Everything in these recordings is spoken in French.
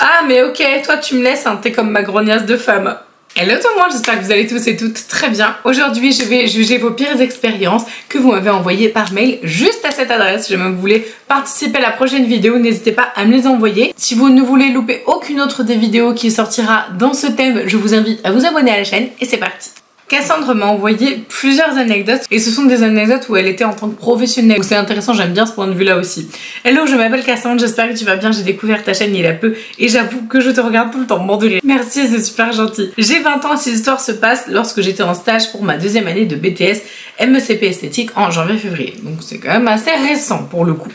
Ah mais ok, toi tu me laisses, hein, t'es comme ma grognasse de femme. Hello tout le monde, j'espère que vous allez tous et toutes très bien. Aujourd'hui je vais juger vos pires expériences que vous m'avez envoyées par mail juste à cette adresse. Si vous voulez participer à la prochaine vidéo, n'hésitez pas à me les envoyer. Si vous ne voulez louper aucune autre des vidéos qui sortira dans ce thème, je vous invite à vous abonner à la chaîne et c'est parti. Cassandre m'a envoyé plusieurs anecdotes et ce sont des anecdotes où elle était en tant que professionnelle. Donc c'est intéressant, j'aime bien ce point de vue là aussi. Hello, je m'appelle Cassandre, j'espère que tu vas bien, j'ai découvert ta chaîne il y a peu et j'avoue que je te regarde tout le temps, mort de rire. Merci, c'est super gentil. J'ai 20 ans et cette histoire se passe lorsque j'étais en stage pour ma deuxième année de BTS MECP esthétique en janvier-février. Donc c'est quand même assez récent pour le coup.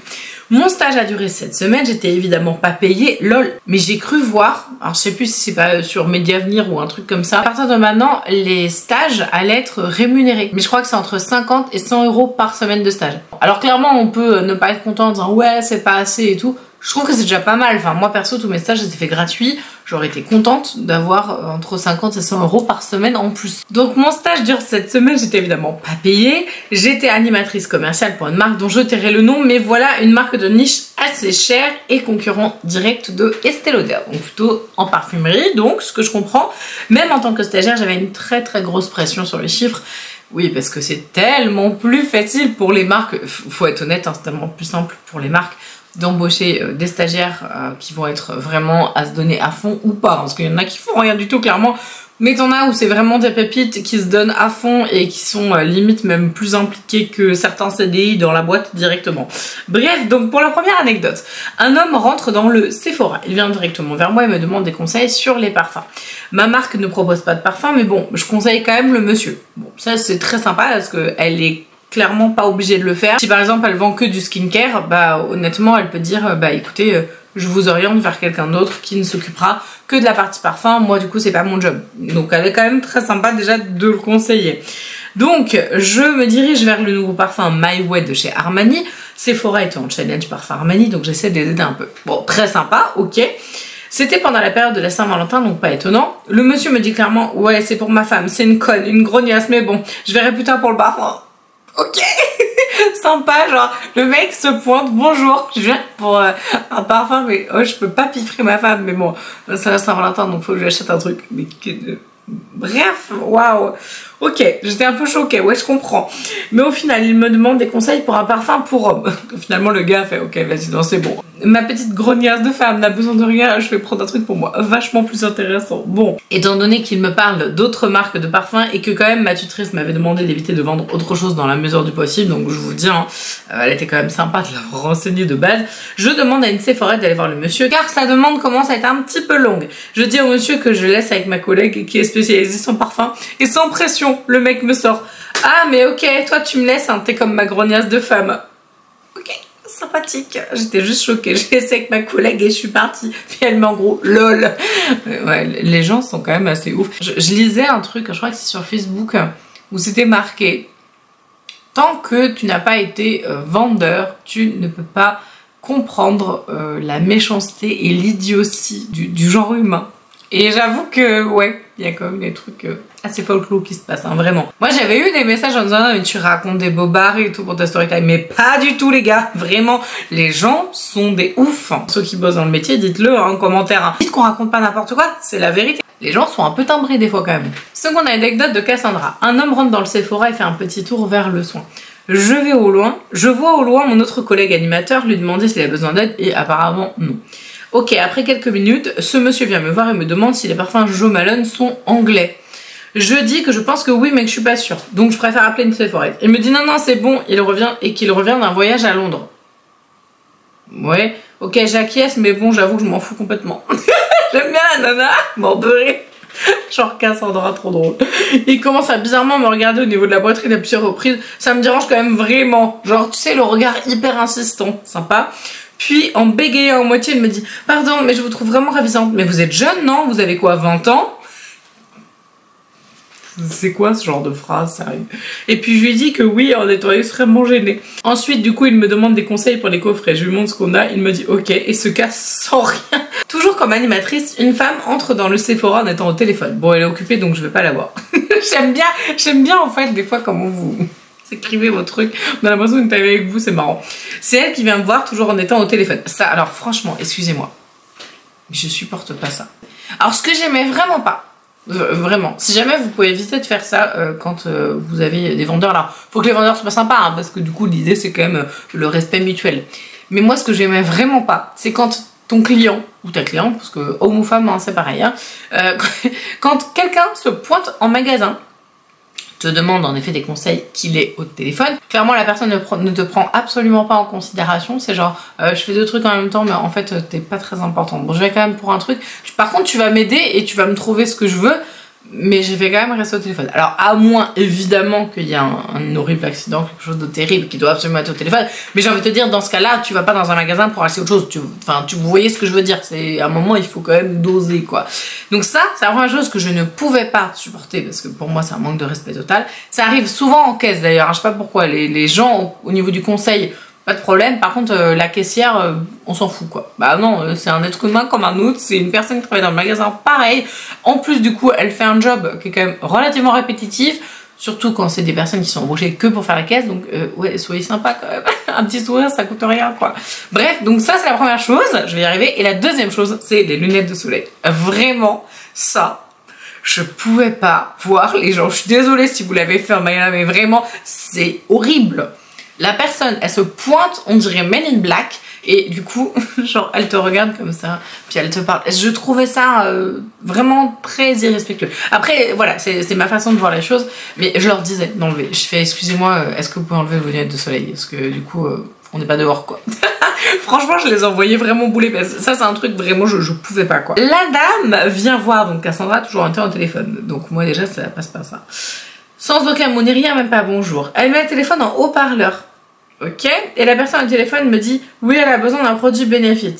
Mon stage a duré 7 semaines, j'étais évidemment pas payée, lol. Mais j'ai cru voir, alors je sais plus si c'est pas sur Mediavenir ou un truc comme ça, à partir de maintenant, les stages allaient être rémunérés. Mais je crois que c'est entre 50 et 100 euros par semaine de stage. Alors clairement, on peut ne pas être content en disant ouais, c'est pas assez et tout. Je trouve que c'est déjà pas mal. Enfin, moi perso, tous mes stages étaient faits gratuits. J'aurais été contente d'avoir entre 50 et 100 euros par semaine en plus. Donc mon stage dure 7 semaines, j'étais évidemment pas payée. J'étais animatrice commerciale pour une marque dont je tairai le nom, mais voilà, une marque de niche assez chère et concurrent direct de Estée Lauder. Donc plutôt en parfumerie, donc ce que je comprends. Même en tant que stagiaire, j'avais une très grosse pression sur les chiffres. Oui, parce que c'est tellement plus facile pour les marques. Faut être honnête, hein, c'est tellement plus simple pour les marques d'embaucher des stagiaires qui vont être vraiment à se donner à fond ou pas, parce qu'il y en a qui font rien du tout clairement, mais t'en as où c'est vraiment des pépites qui se donnent à fond et qui sont limite même plus impliqués que certains CDI dans la boîte directement. Bref, donc pour la première anecdote, un homme rentre dans le Sephora, il vient directement vers moi et me demande des conseils sur les parfums. Ma marque ne propose pas de parfum, mais bon, je conseille quand même le monsieur. Bon, ça c'est très sympa parce qu'elle est clairement pas obligée de le faire. Si par exemple elle vend que du skincare, bah honnêtement elle peut dire bah écoutez je vous oriente vers quelqu'un d'autre qui ne s'occupera que de la partie parfum, moi du coup c'est pas mon job. Donc elle est quand même très sympa déjà de le conseiller. Donc je me dirige vers le nouveau parfum My Way de chez Armani. Sephora était en challenge parfum Armani, donc j'essaie de les aider un peu. Bon, très sympa, ok. C'était pendant la période de la Saint-Valentin, donc pas étonnant. Le monsieur me dit clairement ouais c'est pour ma femme, c'est une conne, une grognasse, mais bon je verrai plus tard pour le parfum. Ok, sympa, genre le mec se pointe, bonjour, je viens pour un parfum, mais oh, je peux pas piffrer ma femme, mais bon, ça reste Saint-Valentin, donc faut que j'achète un truc. Mais bref, waouh, ok, j'étais un peu choquée, ouais je comprends. Mais au final, il me demande des conseils pour un parfum pour homme. Finalement, le gars fait ok, vas-y, non c'est bon. Ma petite grognasse de femme n'a besoin de rien, je vais prendre un truc pour moi, vachement plus intéressant. Bon, étant donné qu'il me parle d'autres marques de parfums et que quand même ma tutrice m'avait demandé d'éviter de vendre autre chose dans la mesure du possible, donc je vous dis, hein, elle était quand même sympa de la renseigner de base, je demande à une Sephora d'aller voir le monsieur car sa demande commence à être un petit peu longue. Je dis au monsieur que je laisse avec ma collègue qui est spécialisée en parfum et sans pression, le mec me sort « Ah mais ok, toi tu me laisses, hein, t'es comme ma grognasse de femme. » Ok, sympathique. J'étais juste choquée. J'ai laissé avec ma collègue et je suis partie. Puis elle met en gros lol. Ouais, les gens sont quand même assez ouf. Je lisais un truc, je crois que c'est sur Facebook, où c'était marqué « Tant que tu n'as pas été vendeur, tu ne peux pas comprendre la méchanceté et l'idiotie du genre humain. » Et j'avoue que, ouais, il y a quand même des trucs assez folklore qui se passent, hein, vraiment. Moi, j'avais eu des messages en disant, mais tu racontes des bobards et tout pour ta story time. Mais pas du tout, les gars. Vraiment, les gens sont des oufs. Ceux qui bossent dans le métier, dites-le en commentaire. Hein. Dites qu'on raconte pas n'importe quoi, c'est la vérité. Les gens sont un peu timbrés des fois quand même. Seconde anecdote de Cassandra. Un homme rentre dans le Sephora et fait un petit tour vers le soin. Je vais au loin. Je vois au loin mon autre collègue animateur lui demander s'il a besoin d'aide et apparemment non. Ok, après quelques minutes, ce monsieur vient me voir et me demande si les parfums Jo Malone sont anglais. Je dis que je pense que oui, mais que je suis pas sûre. Donc je préfère appeler une Sephora. Il me dit non, c'est bon, il revient et qu'il revient d'un voyage à Londres. Ouais, ok, j'acquiesce, mais bon, j'avoue que je m'en fous complètement. J'aime bien la nana, mort de rire. Genre Cassandra, trop drôle. Il commence à bizarrement me regarder au niveau de la poitrine à plusieurs reprises. Ça me dérange quand même vraiment. Genre, tu sais, le regard hyper insistant. Sympa. Puis, en bégayant à moitié, il me dit « Pardon, mais je vous trouve vraiment ravissante. Mais vous êtes jeune, non? Vous avez quoi, 20 ans ?» C'est quoi ce genre de phrase, sérieux? Et puis je lui dis que oui, en étant extrêmement gênée. Ensuite, du coup, il me demande des conseils pour les coffrets. Je lui montre ce qu'on a, il me dit ok et se casse sans rien. Toujours comme animatrice, une femme entre dans le Sephora en étant au téléphone. Bon, elle est occupée donc je vais pas la voir. J'aime bien en fait des fois comment vous écrivez vos trucs. On a l'impression que t'es avec vous, c'est marrant. C'est elle qui vient me voir toujours en étant au téléphone. Ça, alors franchement, excusez-moi. Je supporte pas ça. Alors ce que j'aimais vraiment pas, vraiment, si jamais vous pouvez éviter de faire ça quand vous avez des vendeurs, là, faut que les vendeurs soient sympas, hein, parce que du coup l'idée c'est quand même le respect mutuel. Mais moi ce que j'aimais vraiment pas, c'est quand ton client, ou ta cliente, parce que homme ou femme, hein, c'est pareil, hein, quand quelqu'un se pointe en magasin, te demande en effet des conseils qu'il est au téléphone. Clairement, la personne ne te prend absolument pas en considération. C'est genre, je fais deux trucs en même temps, mais en fait, t'es pas très importante. Bon, je vais quand même pour un truc. Par contre, tu vas m'aider et tu vas me trouver ce que je veux, mais je vais quand même rester au téléphone. Alors, à moins, évidemment, qu'il y ait un horrible accident, quelque chose de terrible qui doit absolument être au téléphone. Mais j'ai envie de te dire, dans ce cas-là, tu vas pas dans un magasin pour acheter autre chose. Vous voyez ce que je veux dire. C'est à un moment, il faut quand même doser, quoi. Donc ça, c'est la première chose que je ne pouvais pas supporter, parce que pour moi, c'est un manque de respect total. Ça arrive souvent en caisse, d'ailleurs. Je sais pas pourquoi. Les gens, au niveau du conseil, pas de problème. Par contre, la caissière, on s'en fout, quoi. Bah non, c'est un être humain comme un autre. C'est une personne qui travaille dans le magasin, pareil. En plus, du coup, elle fait un job qui est quand même relativement répétitif. Surtout quand c'est des personnes qui sont embauchées que pour faire la caisse. Donc, ouais, soyez sympa quand même. Un petit sourire, ça coûte rien, quoi. Bref, donc ça, c'est la première chose. Je vais y arriver. Et la deuxième chose, c'est les lunettes de soleil. Vraiment, ça... Je pouvais pas voir les gens. Je suis désolée si vous l'avez fait en magasin, mais vraiment, c'est horrible. La personne, elle se pointe, on dirait Men in Black, et du coup, genre, elle te regarde comme ça, puis elle te parle. Je trouvais ça vraiment très irrespectueux. Après, voilà, c'est ma façon de voir les choses, mais je leur disais d'enlever. Je fais, excusez-moi, est-ce que vous pouvez enlever vos lunettes de soleil? Parce que du coup, on n'est pas dehors, quoi. Franchement, je les envoyais vraiment bouler, parce que ça, c'est un truc vraiment, je pouvais pas, quoi. La dame vient voir, donc Cassandra, toujours en au téléphone. Donc moi, déjà, ça passe pas, ça. Sans aucun mot ni rien, même pas bonjour. Elle met le téléphone en haut-parleur. Ok, et la personne au téléphone me dit oui, elle a besoin d'un produit Benefit.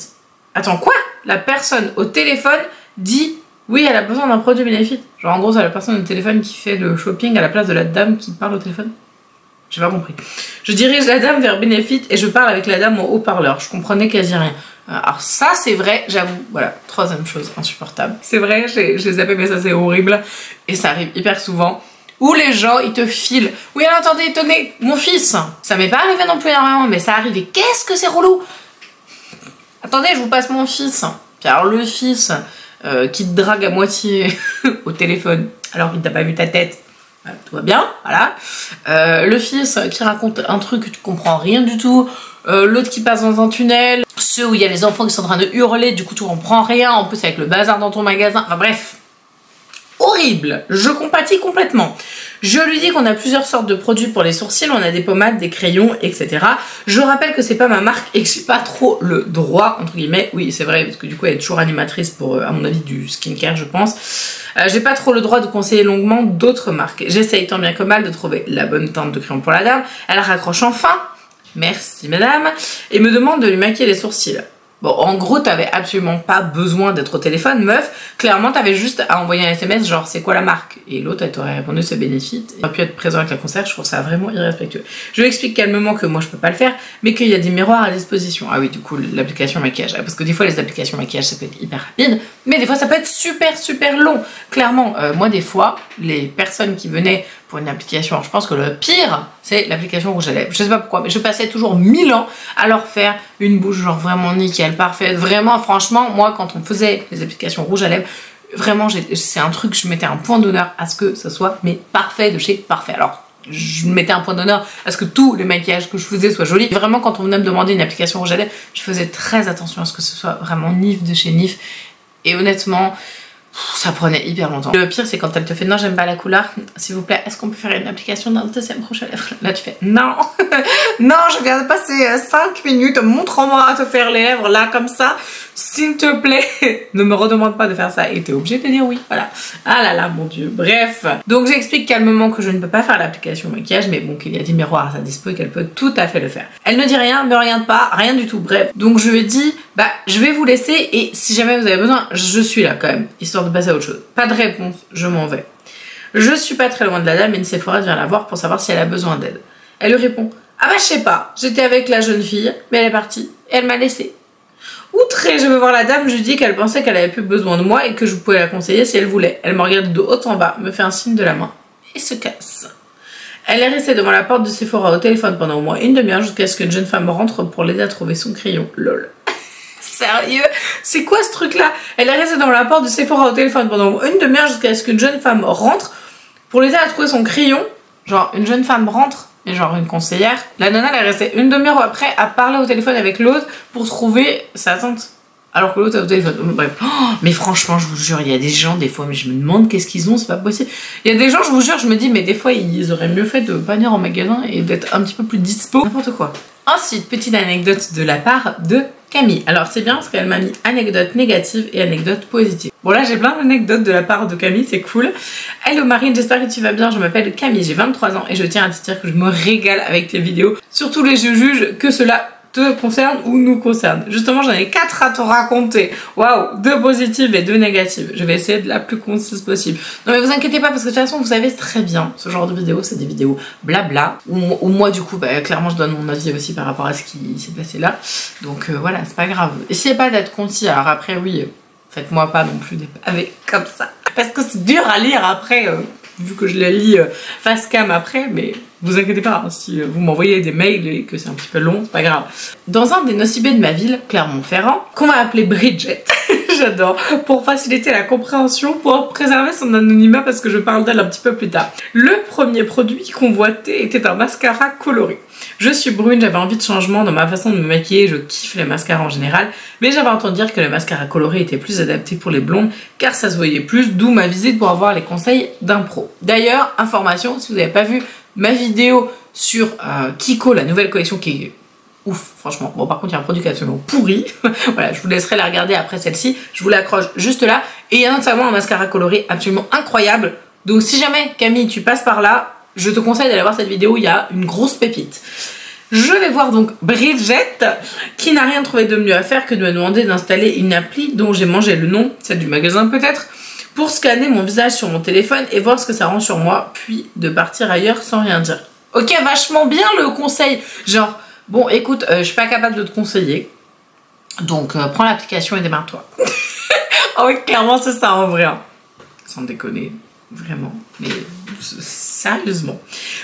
Attends, quoi? La personne au téléphone dit oui, elle a besoin d'un produit Benefit. Genre en gros, c'est la personne au téléphone qui fait le shopping à la place de la dame qui parle au téléphone. J'ai pas compris. Je dirige la dame vers Benefit et je parle avec la dame en haut-parleur. Je comprenais quasi rien. Alors ça, c'est vrai, j'avoue. Voilà, troisième chose insupportable. C'est vrai, j'ai zappé, mais ça c'est horrible. Et ça arrive hyper souvent. Où les gens, ils te filent. Oui, alors attendez, tenez, mon fils. Ça m'est pas arrivé non plus énormément, mais ça arrive. Et qu'est-ce que c'est relou. Attendez, je vous passe mon fils. Puis alors le fils qui te drague à moitié au téléphone, alors qu'il t'a pas vu ta tête. Tout va bien, voilà. Le fils qui raconte un truc que tu comprends rien du tout. L'autre qui passe dans un tunnel. Ceux où il y a les enfants qui sont en train de hurler, du coup tu comprends rien. En plus avec le bazar dans ton magasin. Enfin bref. Horrible, je compatis complètement. Je lui dis qu'on a plusieurs sortes de produits pour les sourcils, on a des pommades, des crayons, etc. Je rappelle que c'est pas ma marque et que j'ai pas trop le droit, entre guillemets, oui c'est vrai, parce que du coup elle est toujours animatrice pour, à mon avis, du skincare je pense. J'ai pas trop le droit de conseiller longuement d'autres marques. J'essaye tant bien que mal de trouver la bonne teinte de crayon pour la dame. Elle raccroche enfin, merci madame, et me demande de lui maquiller les sourcils. Bon, en gros, t'avais absolument pas besoin d'être au téléphone, meuf. Clairement, t'avais juste à envoyer un SMS, genre, c'est quoi la marque? Et l'autre, elle t'aurait répondu, c'est Benefit. Elle aurait pu être présent avec la concierge, je trouve ça vraiment irrespectueux. Je lui explique calmement que moi, je peux pas le faire, mais qu'il y a des miroirs à disposition. Ah oui, du coup, l'application maquillage. Parce que des fois, les applications maquillage, ça peut être hyper rapide, mais des fois, ça peut être super, super long. Clairement, moi, des fois, les personnes qui venaient pour une application, alors je pense que le pire, c'est l'application rouge à lèvres. Je sais pas pourquoi, mais je passais toujours 1000 ans à leur faire une bouche genre vraiment nickel, parfaite. Vraiment, franchement, moi, quand on faisait les applications rouge à lèvres, vraiment, c'est un truc, je mettais un point d'honneur à ce que ça soit, mais parfait de chez parfait. Alors, je mettais un point d'honneur à ce que tous les maquillages que je faisais soient jolis. Vraiment, quand on venait me demander une application rouge à lèvres, je faisais très attention à ce que ce soit vraiment Nif de chez Nif. Et honnêtement, ça prenait hyper longtemps. Le pire, c'est quand elle te fait non, j'aime pas la couleur, s'il vous plaît, est-ce qu'on peut faire une application d'un deuxième rouge à lèvres? Là, tu fais non, non, je viens de passer 5 minutes, montre-moi à te faire les lèvres là, comme ça, s'il te plaît, ne me redemande pas de faire ça. Et t'es obligé de dire oui, voilà. Ah là là, mon dieu. Bref. Donc, j'explique calmement que je ne peux pas faire l'application maquillage, mais bon, qu'il y a des miroirs à sa dispo et qu'elle peut tout à fait le faire. Elle ne dit rien, me regarde pas, rien du tout. Bref. Donc, je lui ai dit, bah, je vais vous laisser et si jamais vous avez besoin, je suis là quand même, histoire de passer à autre chose. Pas de réponse, je m'en vais. Je suis pas très loin de la dame et une Sephora vient la voir pour savoir si elle a besoin d'aide. Elle lui répond, ah bah, je sais pas, j'étais avec la jeune fille, mais elle est partie et elle m'a laissée. Outrée, je veux voir la dame, je lui dis qu'elle pensait qu'elle avait plus besoin de moi et que je pouvais la conseiller si elle voulait. Elle me regarde de haut en bas, me fait un signe de la main et se casse. Elle est restée devant la porte de Sephora au téléphone pendant au moins une demi-heure jusqu'à ce qu'une jeune femme rentre pour l'aider à trouver son crayon. Lol. Sérieux? C'est quoi ce truc là? Elle est restée dans la porte de Sephora au téléphone pendant une demi-heure jusqu'à ce qu'une jeune femme rentre pour l'aider à trouver son crayon. Genre une jeune femme rentre et genre une conseillère. La nana elle est restée une demi-heure après à parler au téléphone avec l'autre pour trouver sa tante. Alors que l'autre est au téléphone. Bref. Oh, mais franchement, je vous jure, il y a des gens, des fois, mais je me demande qu'est-ce qu'ils ont, c'est pas possible. Il y a des gens, je vous jure, je me dis, mais des fois, ils auraient mieux fait de pas venir en magasin et d'être un petit peu plus dispo. N'importe quoi. Ensuite, petite anecdote de la part de Camille. Alors, c'est bien parce qu'elle m'a mis anecdote négative et anecdote positive. Bon, là, j'ai plein d'anecdotes de la part de Camille, c'est cool. Hello Marine, j'espère que tu vas bien. Je m'appelle Camille, j'ai 23 ans et je tiens à te dire que je me régale avec tes vidéos. Surtout les je juge que cela te concerne ou nous concerne. Justement, j'en ai 4 à te raconter. Waouh, 2 positives et 2 négatives. Je vais essayer de la plus concise possible. Non mais vous inquiétez pas parce que de toute façon, vous savez très bien, ce genre de vidéos, c'est des vidéos blabla. Où moi, du coup, bah, clairement, je donne mon avis aussi par rapport à ce qui s'est passé là. Donc voilà, c'est pas grave. Essayez pas d'être concis. Alors après, oui, faites-moi pas non plus des pavés comme ça. Parce que c'est dur à lire après, vu que je la lis face cam après, mais vous inquiétez pas, hein, si vous m'envoyez des mails et que c'est un petit peu long, c'est pas grave. Dans un des nocibés de ma ville, Clermont-Ferrand, qu'on va appeler Bridget, j'adore, pour faciliter la compréhension, pour préserver son anonymat parce que je parle d'elle un petit peu plus tard. Le premier produit convoité était un mascara coloré. Je suis brune, j'avais envie de changement dans ma façon de me maquiller, je kiffe les mascaras en général, mais j'avais entendu dire que le mascara coloré était plus adapté pour les blondes car ça se voyait plus, d'où ma visite pour avoir les conseils d'un pro. D'ailleurs, information, si vous n'avez pas vu ma vidéo sur Kiko, la nouvelle collection qui est ouf, franchement. Bon, par contre, il y a un produit qui est absolument pourri. Voilà, je vous laisserai la regarder après celle-ci. Je vous l'accroche juste là. Et il y a notamment un mascara coloré absolument incroyable. Donc, si jamais, Camille, tu passes par là, je te conseille d'aller voir cette vidéo. Il y a une grosse pépite. Je vais voir donc Bridget, qui n'a rien trouvé de mieux à faire que de me demander d'installer une appli dont j'ai mangé le nom, celle du magasin peut-être, pour scanner mon visage sur mon téléphone et voir ce que ça rend sur moi, puis de partir ailleurs sans rien dire. Ok, vachement bien le conseil. Genre, bon, écoute, je suis pas capable de te conseiller, donc prends l'application et démarre-toi. Oh oui, clairement, c'est ça en vrai. Hein. Sans déconner, vraiment. Mais sérieusement.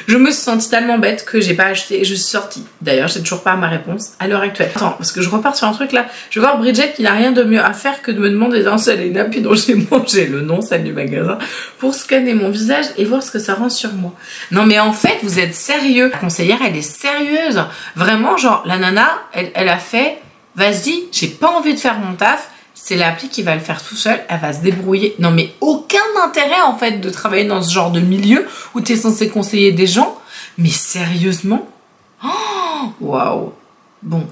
Je me suis sentie tellement bête que j'ai pas acheté et je suis sortie. D'ailleurs, j'ai toujours pas ma réponse à l'heure actuelle. Attends, parce que je repars sur un truc là. Je vais voir Bridget qui n'a rien de mieux à faire que de me demander d'installer une appli dont j'ai mangé le nom, celle du magasin, pour scanner mon visage et voir ce que ça rend sur moi. Non mais en fait, vous êtes sérieux. La conseillère, elle est sérieuse. Vraiment, genre, la nana, elle a fait, vas-y, j'ai pas envie de faire mon taf. C'est l'appli qui va le faire tout seul, elle va se débrouiller. Non mais aucun intérêt en fait de travailler dans ce genre de milieu où tu es censé conseiller des gens. Mais sérieusement? Waouh. Bon,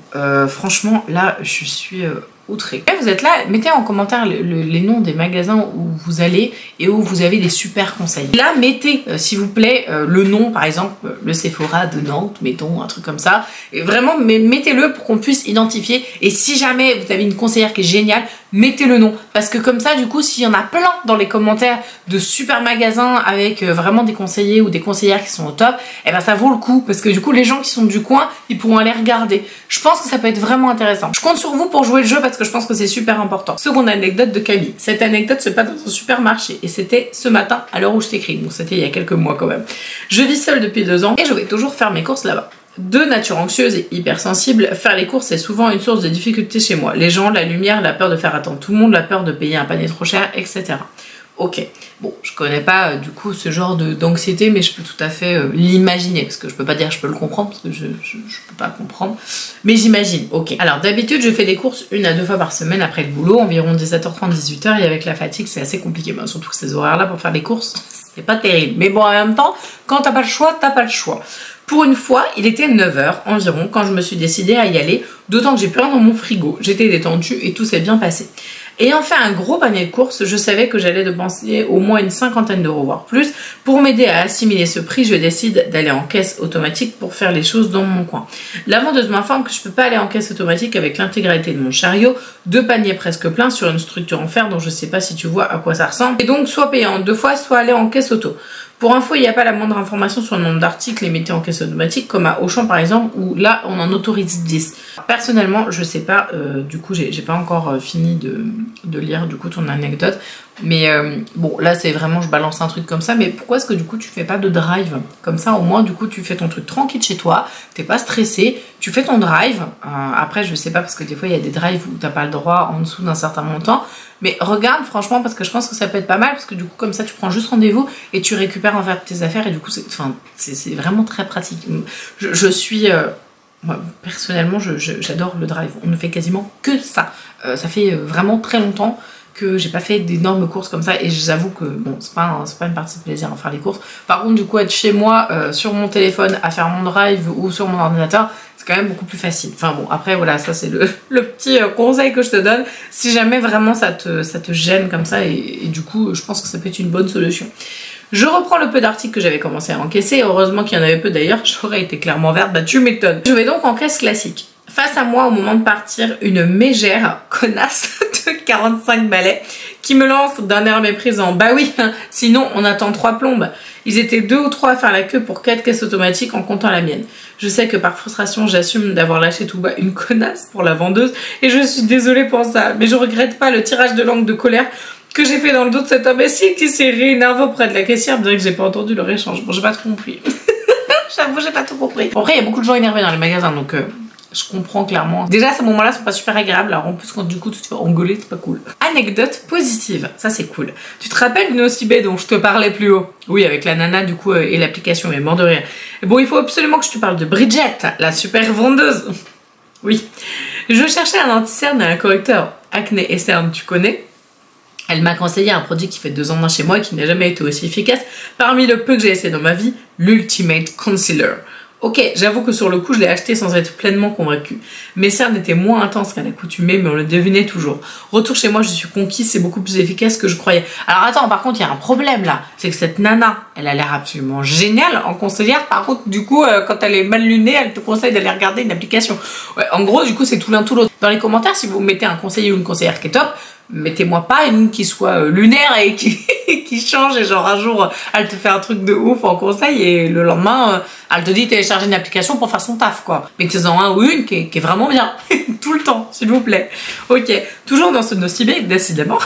franchement là je suis outrée. Vous êtes là, mettez en commentaire les noms des magasins où vous allez et où vous avez des super conseils. Là mettez s'il vous plaît le nom, par exemple le Sephora de Nantes, mettons un truc comme ça. Et vraiment mettez-le pour qu'on puisse identifier. Et si jamais vous avez une conseillère qui est géniale, mettez le nom. Parce que comme ça du coup s'il y en a plein dans les commentaires de super magasins avec vraiment des conseillers ou des conseillères qui sont au top, et ben ça vaut le coup. Parce que du coup les gens qui sont du coin, ils pourront aller regarder. Je pense que ça peut être vraiment intéressant. Je compte sur vous pour jouer le jeu parce que je pense que c'est super important. Seconde anecdote de Camille. Cette anecdote se passe dans un supermarché et c'était ce matin à l'heure où je t'écris. Donc c'était il y a quelques mois quand même. Je vis seule depuis 2 ans et je vais toujours faire mes courses là-bas. De nature anxieuse et hypersensible, faire les courses est souvent une source de difficulté chez moi. Les gens, la lumière, la peur de faire attendre tout le monde, la peur de payer un panier trop cher, etc. Ok, bon, je connais pas du coup ce genre d'anxiété, mais je peux tout à fait l'imaginer, parce que je peux pas dire je peux le comprendre, parce que je peux pas comprendre, mais j'imagine, ok. Alors d'habitude je fais des courses 1 à 2 fois par semaine après le boulot, environ 17h30, 18h, et avec la fatigue c'est assez compliqué, bah, surtout que ces horaires-là pour faire les courses, c'est pas terrible. Mais bon, en même temps, quand t'as pas le choix, t'as pas le choix. Pour une fois, il était 9h environ quand je me suis décidée à y aller, d'autant que j'ai plus rien dans mon frigo, j'étais détendue et tout s'est bien passé. Ayant fait un gros panier de courses, je savais que j'allais dépenser au moins une 50aine d'euros, voire plus. Pour m'aider à assimiler ce prix, je décide d'aller en caisse automatique pour faire les choses dans mon coin. La vendeuse m'informe que je peux pas aller en caisse automatique avec l'intégralité de mon chariot, 2 paniers presque pleins sur une structure en fer dont je sais pas si tu vois à quoi ça ressemble. Et donc soit payer en 2 fois, soit aller en caisse auto. Pour info, il n'y a pas la moindre information sur le nombre d'articles limités en caisse automatique, comme à Auchan par exemple, où là on en autorise 10. Personnellement, je sais pas, du coup j'ai pas encore fini de lire du coup ton anecdote, mais bon là c'est vraiment, je balance un truc comme ça, mais pourquoi est-ce que du coup tu fais pas de drive? Comme ça au moins du coup tu fais ton truc tranquille chez toi, t'es pas stressé, tu fais ton drive. Après, je sais pas parce que des fois il y a des drives où t'as pas le droit en dessous d'un certain montant. Mais regarde franchement parce que je pense que ça peut être pas mal parce que du coup comme ça tu prends juste rendez-vous et tu récupères en fait tes affaires et du coup c'est vraiment très pratique. Je suis... moi, personnellement j'adore le drive, on ne fait quasiment que ça. Ça fait vraiment très longtemps que j'ai pas fait d'énormes courses comme ça et j'avoue que bon c'est pas une partie de plaisir à faire les courses. Par contre du coup être chez moi sur mon téléphone à faire mon drive ou sur mon ordinateur c'est quand même beaucoup plus facile. Enfin bon après voilà ça c'est le petit conseil que je te donne si jamais vraiment ça te gêne comme ça et du coup je pense que ça peut être une bonne solution. Je reprends le peu d'articles que j'avais commencé à encaisser, heureusement qu'il y en avait peu d'ailleurs, j'aurais été clairement verte, bah tu m'étonnes. Je vais donc en caisse classique. Face à moi au moment de partir, une mégère connasse de 45 balais qui me lance d'un air méprisant. Bah oui, sinon on attend 3 plombes. Ils étaient 2 ou 3 à faire la queue pour 4 caisses automatiques en comptant la mienne. Je sais que par frustration j'assume d'avoir lâché tout bas une connasse pour la vendeuse et je suis désolée pour ça. Mais je regrette pas le tirage de langue de colère que j'ai fait dans le dos de cet imbécile qui s'est réénervé auprès de la caissière bien que j'ai pas entendu leur échange. Bon j'ai pas tout compris. J'avoue j'ai pas tout compris. Bon, après il y a beaucoup de gens énervés dans les magasins donc... je comprends clairement. Déjà, à ce moment-là, c'est pas super agréable. Alors en plus, quand du coup, tu te fais engueuler, c'est pas cool. Anecdote positive, ça c'est cool. Tu te rappelles du Nocibé dont je te parlais plus haut? Oui, avec la nana du coup et l'application, mais mort de rire. Et bon, il faut absolument que je te parle de Bridget, la super vendeuse. Oui. Je cherchais un anti-cerne et un correcteur acné et cerne, tu connais? Elle m'a conseillé un produit qui fait 2 ans chez moi et qui n'a jamais été aussi efficace parmi le peu que j'ai essayé dans ma vie, l'Ultimate Concealer. Ok, j'avoue que sur le coup, je l'ai acheté sans être pleinement convaincue. Mes cernes étaient moins intenses qu'à l'accoutumée, mais on le devinait toujours. Retour chez moi, je suis conquise, c'est beaucoup plus efficace que je croyais. Alors attends, par contre, il y a un problème là. C'est que cette nana, elle a l'air absolument géniale en conseillère. Par contre, du coup, quand elle est mal lunée, elle te conseille d'aller regarder une application. Ouais, en gros, du coup, c'est tout l'un tout l'autre. Dans les commentaires, si vous mettez un conseiller ou une conseillère qui est top, mettez-moi pas une qui soit lunaire et qui change et genre un jour elle te fait un truc de ouf en conseil et le lendemain elle te dit télécharger une application pour faire son taf quoi. Mettez-en un ou une qui est vraiment bien tout le temps s'il vous plaît. Ok, toujours dans ce Nocibé décidément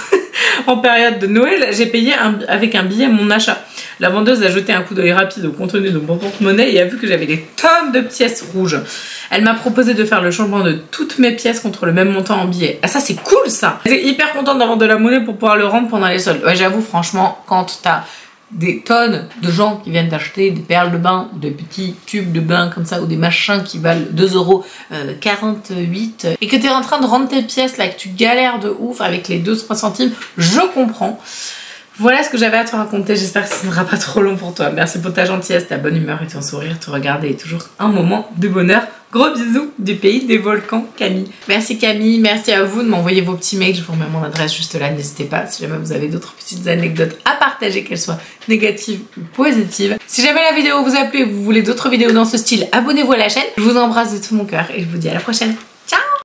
en période de Noël j'ai payé avec un billet mon achat. La vendeuse a jeté un coup d'œil rapide au contenu de mon porte-monnaie et a vu que j'avais des tonnes de pièces rouges. Elle m'a proposé de faire le changement de toutes mes pièces contre le même montant en billets. Ah ça c'est cool ça. J'étais hyper contente d'avoir de la monnaie pour pouvoir le rendre pendant les soldes. Ouais j'avoue franchement quand t'as des tonnes de gens qui viennent d'acheter des perles de bain ou des petits tubes de bain comme ça ou des machins qui valent 2,48 € et que t'es en train de rendre tes pièces là, que tu galères de ouf avec les 2-3 centimes, je comprends. Voilà ce que j'avais à te raconter, j'espère que ce ne sera pas trop long pour toi. Merci pour ta gentillesse, ta bonne humeur et ton sourire, te regarder est toujours un moment de bonheur. Gros bisous du pays des volcans, Camille. Merci Camille, merci à vous de m'envoyer vos petits mails, je vous remets mon adresse juste là, n'hésitez pas si jamais vous avez d'autres petites anecdotes à partager, qu'elles soient négatives ou positives. Si jamais la vidéo vous a plu et vous voulez d'autres vidéos dans ce style, abonnez-vous à la chaîne. Je vous embrasse de tout mon cœur et je vous dis à la prochaine.